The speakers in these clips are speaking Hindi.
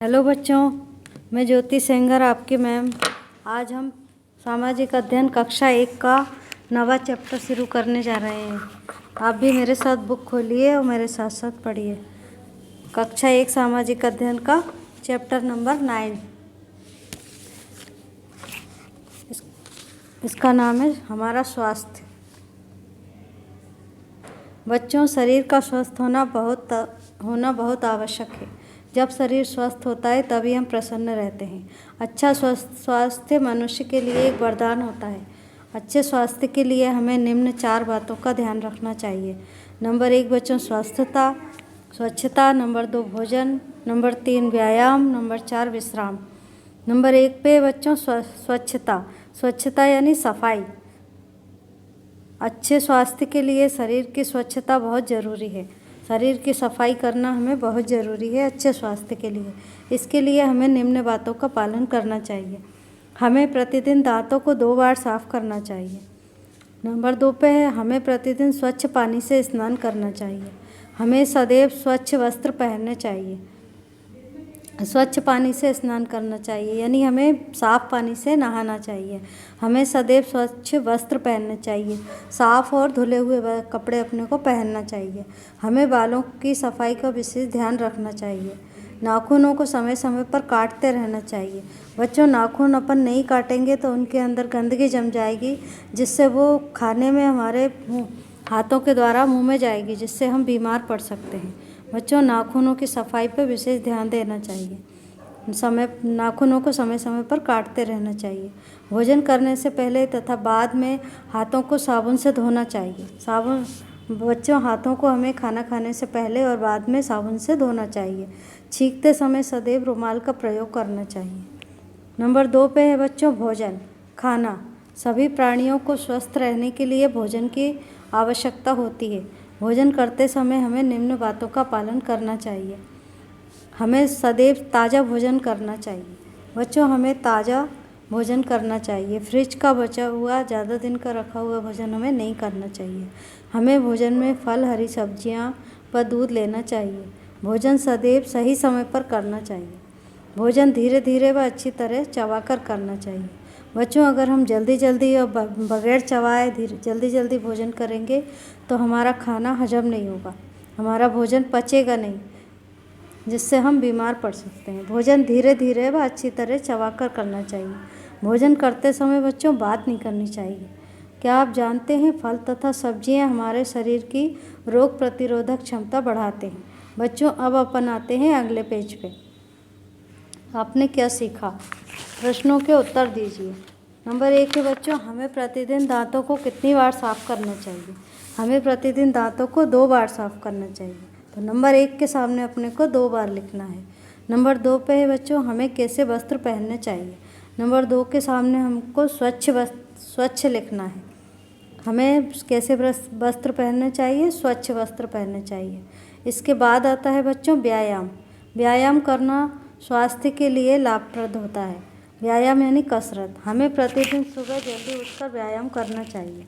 हेलो बच्चों, मैं ज्योति सेंगर आपकी मैम। आज हम सामाजिक अध्ययन कक्षा 1 का नवा चैप्टर शुरू करने जा रहे हैं। आप भी मेरे साथ बुक खोलिए और मेरे साथ साथ पढ़िए। कक्षा 1 सामाजिक अध्ययन का चैप्टर नंबर 9। इसका नाम है हमारा स्वास्थ्य। बच्चों, शरीर का स्वस्थ होना बहुत आवश्यक है। जब शरीर स्वस्थ होता है तभी हम प्रसन्न रहते हैं। अच्छा स्वास्थ्य मनुष्य के लिए एक वरदान होता है। अच्छे स्वास्थ्य के लिए हमें निम्न 4 बातों का ध्यान रखना चाहिए। नंबर 1 बच्चों स्वच्छता, नंबर 2 भोजन, नंबर 3 व्यायाम, नंबर 4 विश्राम। नंबर 1 पे बच्चों स्वच्छता यानी सफाई। अच्छे स्वास्थ्य के लिए शरीर की स्वच्छता बहुत ज़रूरी है। शरीर की सफाई करना हमें बहुत ज़रूरी है अच्छे स्वास्थ्य के लिए। इसके लिए हमें निम्न बातों का पालन करना चाहिए। हमें प्रतिदिन दांतों को 2 बार साफ़ करना चाहिए। नंबर 2 पे है हमें प्रतिदिन स्वच्छ पानी से स्नान करना चाहिए। हमें सदैव स्वच्छ वस्त्र पहनने चाहिए। स्वच्छ पानी से स्नान करना चाहिए यानी हमें साफ़ पानी से नहाना चाहिए। हमें सदैव स्वच्छ वस्त्र पहनने चाहिए। साफ़ और धुले हुए कपड़े अपने को पहनना चाहिए। हमें बालों की सफाई का विशेष ध्यान रखना चाहिए। नाखूनों को समय समय पर काटते रहना चाहिए। बच्चों, नाखून अपन नहीं काटेंगे तो उनके अंदर गंदगी जम जाएगी, जिससे वो खाने में हमारे हाथों के द्वारा मुँह में जाएगी, जिससे हम बीमार पड़ सकते हैं। बच्चों, नाखूनों की सफाई पर विशेष ध्यान देना चाहिए। नाखूनों को समय समय पर काटते रहना चाहिए। भोजन करने से पहले तथा बाद में हाथों को साबुन से धोना चाहिए। बच्चों, हाथों को हमें खाना खाने से पहले और बाद में साबुन से धोना चाहिए। छींकते समय सदैव रुमाल का प्रयोग करना चाहिए। नंबर 2 पे है बच्चों भोजन, खाना। सभी प्राणियों को स्वस्थ रहने के लिए भोजन की आवश्यकता होती है। भोजन करते समय हमें निम्न बातों का पालन करना चाहिए। हमें सदैव ताज़ा भोजन करना चाहिए। बच्चों, हमें ताज़ा भोजन करना चाहिए। फ्रिज का बचा हुआ ज़्यादा दिन का रखा हुआ भोजन हमें नहीं करना चाहिए। हमें भोजन में फल, हरी सब्जियां व दूध लेना चाहिए। भोजन सदैव सही समय पर करना चाहिए। भोजन धीरे धीरे व अच्छी तरह चबाकर करना चाहिए। बच्चों, अगर हम जल्दी और बगैर चबाए जल्दी भोजन करेंगे तो हमारा खाना हजम नहीं होगा, हमारा भोजन पचेगा नहीं, जिससे हम बीमार पड़ सकते हैं। भोजन धीरे धीरे व अच्छी तरह चबाकर करना चाहिए। भोजन करते समय बच्चों बात नहीं करनी चाहिए। क्या आप जानते हैं फल तथा सब्जियां हमारे शरीर की रोग प्रतिरोधक क्षमता बढ़ाते हैं। बच्चों, अब अपन आते हैं अगले पेज पे। आपने क्या सीखा? प्रश्नों के उत्तर दीजिए। नंबर 1 है बच्चों हमें प्रतिदिन दांतों को कितनी बार साफ़ करना चाहिए। हमें प्रतिदिन दांतों को 2 बार साफ़ करना चाहिए। तो नंबर 1 के सामने अपने को 2 बार लिखना है। नंबर 2 पे है बच्चों हमें कैसे वस्त्र पहनने चाहिए। नंबर 2 के सामने हमको स्वच्छ लिखना है। हमें कैसे वस्त्र पहनने चाहिए, स्वच्छ वस्त्र पहनने चाहिए। इसके बाद आता है बच्चों व्यायाम। व्यायाम करना स्वास्थ्य के लिए लाभप्रद होता है। व्यायाम यानी कसरत। हमें प्रतिदिन सुबह जल्दी उठकर व्यायाम करना चाहिए।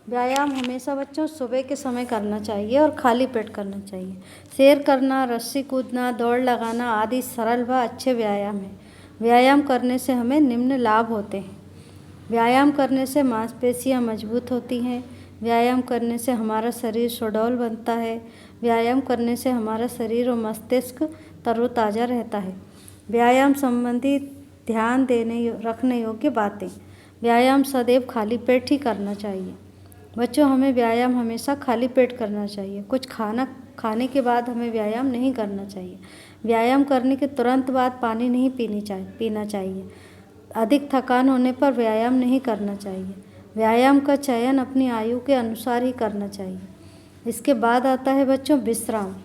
व्यायाम हमेशा बच्चों सुबह के समय करना चाहिए और खाली पेट करना चाहिए। सैर करना, रस्सी कूदना, दौड़ लगाना आदि सरल व अच्छे व्यायाम हैं। व्यायाम करने से हमें निम्न लाभ होते हैं। व्यायाम करने से मांसपेशियां मजबूत होती हैं। व्यायाम करने से हमारा शरीर सुडौल बनता है। व्यायाम करने से हमारा शरीर और मस्तिष्क तरोताज़ा रहता है। व्यायाम संबंधी ध्यान रखने योग्य बातें। व्यायाम सदैव खाली पेट ही करना चाहिए। बच्चों, हमें व्यायाम हमेशा खाली पेट करना चाहिए। कुछ खाना खाने के बाद हमें व्यायाम नहीं करना चाहिए। व्यायाम करने के तुरंत बाद पानी नहीं पीना चाहिए। अधिक थकान होने पर व्यायाम नहीं करना चाहिए। व्यायाम का चयन अपनी आयु के अनुसार ही करना चाहिए। इसके बाद आता है बच्चों विश्राम।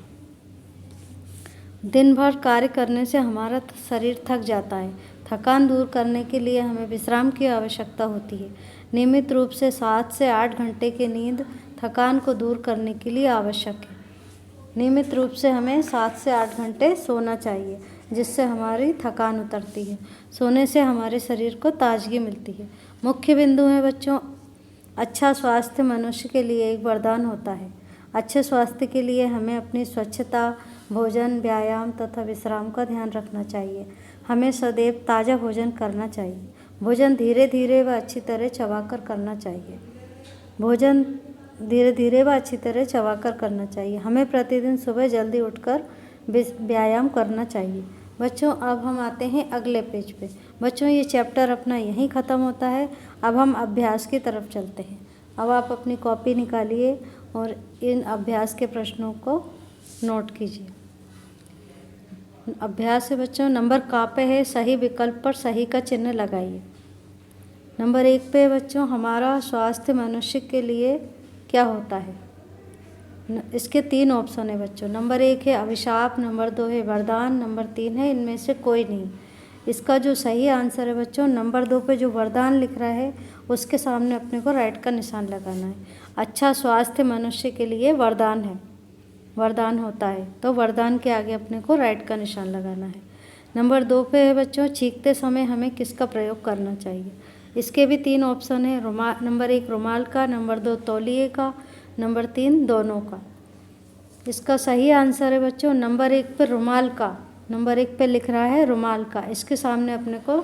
दिन भर कार्य करने से हमारा शरीर थक जाता है। थकान दूर करने के लिए हमें विश्राम की आवश्यकता होती है। नियमित रूप से 7 से 8 घंटे की नींद थकान को दूर करने के लिए आवश्यक है। नियमित रूप से हमें 7 से 8 घंटे सोना चाहिए, जिससे हमारी थकान उतरती है। सोने से हमारे शरीर को ताजगी मिलती है। मुख्य बिंदु है बच्चों, अच्छा स्वास्थ्य मनुष्य के लिए एक वरदान होता है। अच्छे स्वास्थ्य के लिए हमें अपनी स्वच्छता, भोजन, व्यायाम तथा विश्राम का ध्यान रखना चाहिए। हमें सदैव ताज़ा भोजन करना चाहिए। भोजन धीरे धीरे व अच्छी तरह चबाकर करना चाहिए। भोजन धीरे धीरे व अच्छी तरह चबाकर करना चाहिए। हमें प्रतिदिन सुबह जल्दी उठकर व्यायाम करना चाहिए। बच्चों, अब हम आते हैं अगले पेज पे। बच्चों, ये चैप्टर अपना यहीं ख़त्म होता है। अब हम अभ्यास की तरफ चलते हैं। अब आप अपनी कॉपी निकालिए और इन अभ्यास के प्रश्नों को नोट कीजिए। अभ्यास है बच्चों, नंबर का पे है, सही विकल्प पर सही का चिन्ह लगाइए। नंबर 1 पे बच्चों, हमारा स्वास्थ्य मनुष्य के लिए क्या होता है? इसके 3 ऑप्शन है बच्चों। नंबर 1 है अभिशाप, नंबर 2 है वरदान, नंबर 3 है इनमें से कोई नहीं। इसका जो सही आंसर है बच्चों, नंबर 2 पे जो वरदान लिख रहा है उसके सामने अपने को राइट का निशान लगाना है। अच्छा स्वास्थ्य मनुष्य के लिए वरदान है, वरदान होता है, तो वरदान के आगे अपने को राइट का निशान लगाना है। नंबर 2 पे है बच्चों, चीखते समय हमें किसका प्रयोग करना चाहिए? इसके भी 3 ऑप्शन है। नंबर 1 रुमाल का, नंबर 2 तौलिए का, नंबर 3 दोनों का। इसका सही आंसर है बच्चों नंबर 1 पे रुमाल का। नंबर 1 पे लिख रहा है रुमाल का, इसके सामने अपने को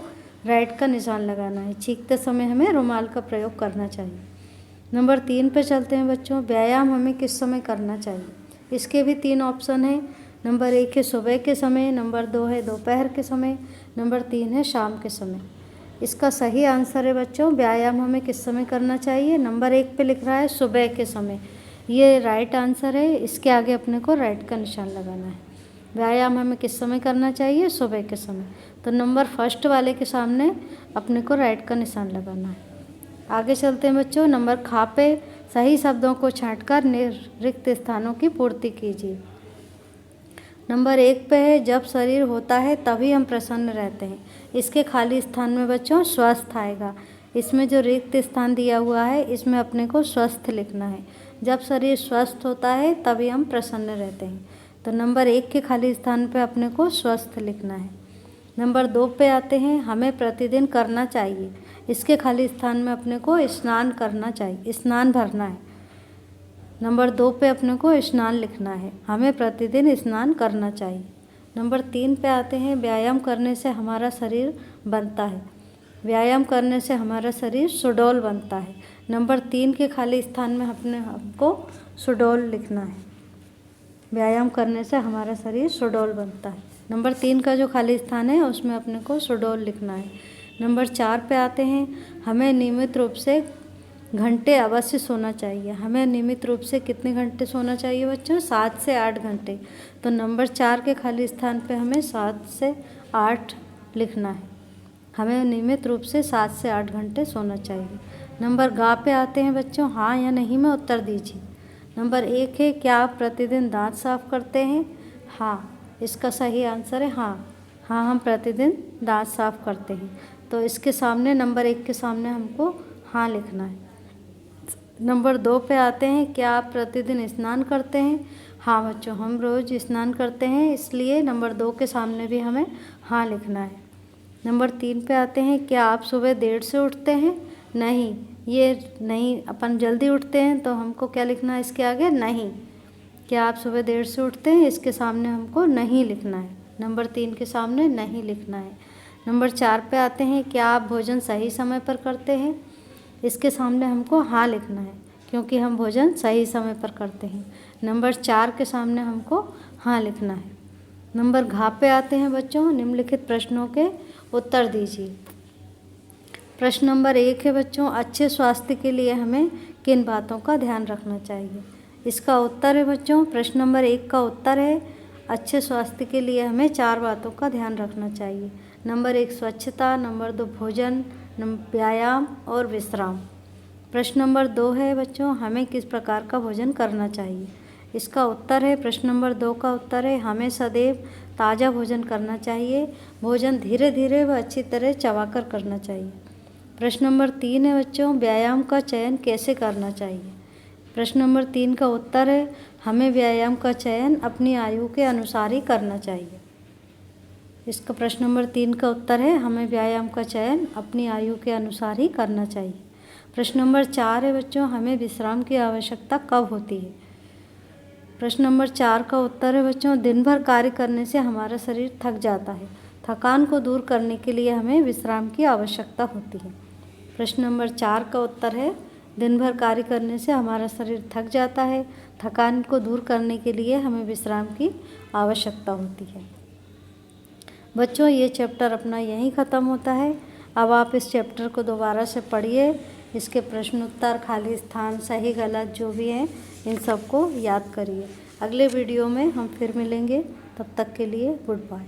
राइट का निशान लगाना है। चीखते समय हमें रुमाल का प्रयोग करना चाहिए। नंबर 3 पे चलते हैं बच्चों, व्यायाम हमें किस समय करना चाहिए? इसके भी 3 ऑप्शन है। नंबर 1 है सुबह के समय, नंबर 2 है दोपहर के समय, नंबर 3 है शाम के समय। इसका सही आंसर है बच्चों, व्यायाम हमें किस समय करना चाहिए? नंबर 1 पे लिख रहा है सुबह के समय, ये राइट आंसर है। इसके आगे अपने को राइट का निशान लगाना है। व्यायाम हमें किस समय करना चाहिए? सुबह के समय, तो नंबर फर्स्ट वाले के सामने अपने को राइट का निशान लगाना है। आगे चलते हैं बच्चों, नंबर खा पे सही शब्दों को छांटकर रिक्त स्थानों की पूर्ति कीजिए। नंबर 1 पे है जब शरीर होता है तभी हम प्रसन्न रहते हैं। इसके खाली स्थान में बच्चों स्वस्थ आएगा। इसमें जो रिक्त स्थान दिया हुआ है इसमें अपने को स्वस्थ लिखना है। जब शरीर स्वस्थ होता है तभी हम प्रसन्न रहते हैं, तो नंबर 1 के खाली स्थान पे अपने को स्वस्थ लिखना है। नंबर 2 पे आते हैं, हमें प्रतिदिन करना चाहिए। इसके खाली स्थान में अपने को स्नान करना चाहिए, स्नान भरना है। नंबर 2 पे अपने को स्नान लिखना है, हमें प्रतिदिन स्नान करना चाहिए। नंबर 3 पे आते हैं, व्यायाम करने से हमारा शरीर बनता है। व्यायाम करने से हमारा शरीर सुडौल बनता है। नंबर 3 के खाली स्थान में हमको सुडौल लिखना है। व्यायाम करने से हमारा शरीर सुडौल बनता है। नंबर 3 का जो खाली स्थान है उसमें अपने को सुडौल लिखना है। नंबर 4 पे आते हैं, हमें नियमित रूप से घंटे अवश्य सोना चाहिए। हमें नियमित रूप से कितने घंटे सोना चाहिए बच्चों? 7 से 8 घंटे। तो नंबर 4 के खाली स्थान पे हमें 7 से 8 लिखना है। हमें नियमित रूप से 7 से 8 घंटे सोना चाहिए। नंबर गा पे आते हैं बच्चों, हाँ या नहीं में उत्तर दीजिए। नंबर 1 है, क्या आप प्रतिदिन दांत साफ करते हैं? हाँ, इसका सही आंसर है हाँ। हाँ, हम प्रतिदिन दांत साफ करते हैं, तो इसके सामने नंबर 1 के सामने हमको हाँ लिखना है। नंबर 2 पे आते हैं, क्या आप प्रतिदिन स्नान करते हैं? हाँ बच्चों, हम रोज़ स्नान करते हैं, इसलिए नंबर 2 के सामने भी हमें हाँ लिखना है। नंबर 3 पे आते हैं, क्या आप सुबह देर से उठते हैं? नहीं, ये नहीं, अपन जल्दी उठते हैं तो हमको क्या लिखना है इसके आगे? नहीं। क्या आप सुबह देर से उठते हैं? इसके सामने हमको नहीं लिखना है। नंबर 3 के सामने नहीं लिखना है। नंबर 4 पे आते हैं, क्या आप भोजन सही समय पर करते हैं? इसके सामने हमको हाँ लिखना है, क्योंकि हम भोजन सही समय पर करते हैं। नंबर 4 के सामने हमको हाँ लिखना है। नंबर घ पे आते हैं बच्चों, निम्नलिखित प्रश्नों के उत्तर दीजिए। प्रश्न नंबर 1 है बच्चों, अच्छे स्वास्थ्य के लिए हमें किन बातों का ध्यान रखना चाहिए? इसका उत्तर है बच्चों, प्रश्न नंबर 1 का उत्तर है अच्छे स्वास्थ्य के लिए हमें 4 बातों का ध्यान रखना चाहिए। नंबर 1 स्वच्छता, नंबर 2 भोजन, व्यायाम और विश्राम। प्रश्न नंबर 2 है बच्चों, हमें किस प्रकार का भोजन करना चाहिए? इसका उत्तर है, प्रश्न नंबर 2 का उत्तर है हमें सदैव ताज़ा भोजन करना चाहिए। भोजन धीरे धीरे व अच्छी तरह चबाकर करना चाहिए। प्रश्न नंबर 3 है बच्चों, व्यायाम का चयन कैसे करना चाहिए? प्रश्न नंबर 3 का उत्तर है हमें व्यायाम का चयन अपनी आयु के अनुसार ही करना चाहिए। इसका प्रश्न नंबर 3 का उत्तर है हमें व्यायाम का चयन अपनी आयु के अनुसार ही करना चाहिए। प्रश्न नंबर 4 है बच्चों, हमें विश्राम की आवश्यकता कब होती है? प्रश्न नंबर 4 का उत्तर है बच्चों, दिन भर कार्य करने से हमारा शरीर थक जाता है। थकान को दूर करने के लिए हमें विश्राम की आवश्यकता होती है। प्रश्न नंबर 4 का उत्तर है, दिन भर कार्य करने से हमारा शरीर थक जाता है। थकान को दूर करने के लिए हमें विश्राम की आवश्यकता होती है। बच्चों, ये चैप्टर अपना यहीं ख़त्म होता है। अब आप इस चैप्टर को दोबारा से पढ़िए, इसके प्रश्न उत्तर, खाली स्थान, सही गलत जो भी हैं, इन सबको याद करिए। अगले वीडियो में हम फिर मिलेंगे, तब तक के लिए गुड बाय।